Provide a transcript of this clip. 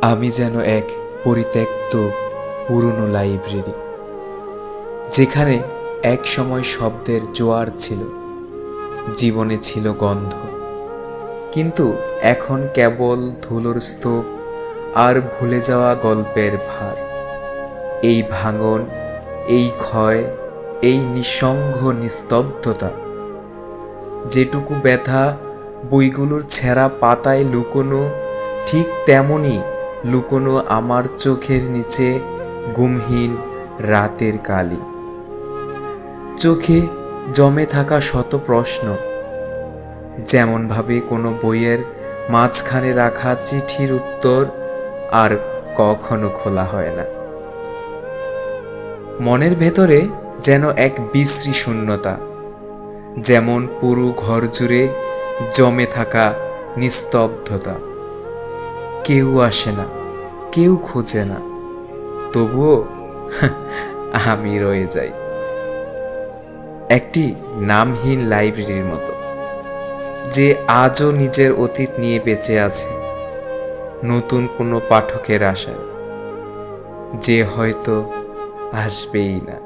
আমি যেন এক পরিত্যক্ত পুরনো লাইব্রেরি, যেখানে এক সময় শব্দের জোয়ার ছিল, জীবনে ছিল গন্ধ, কিন্তু এখন কেবল ধুলোর স্তূপ আর ভুলে যাওয়া গল্পের ভার। এই ভাঙন, এই ক্ষয়, এই নিঃসঙ্গ নিস্তব্ধতা, যেটুকু ব্যথা বইগুলোর ছেঁড়া পাতায় লুকোনো, ঠিক তেমনই লুকোনো আমার চোখের নিচে ঘুমহীন রাতের কালি। চোখে জমে থাকা শত প্রশ্ন, যেমনভাবে কোনো বইয়ের মাঝখানে রাখা চিঠির উত্তর আর কখনো খোলা হয় না। মনের ভেতরে যেন এক বিশ্রী শূন্যতা, যেমন পুরো ঘর জুড়ে জমে থাকা নিস্তব্ধতা। কেউ আসে না, কেউ খোঁজে না, তবুও আমি রয়ে যাই একটি নামহীন লাইব্রেরির মতো, যে আজও নিজের অতীত নিয়ে বেঁচে আছে, নতুন কোনো পাঠকের আশায়, যে হয়তো আসবেই না।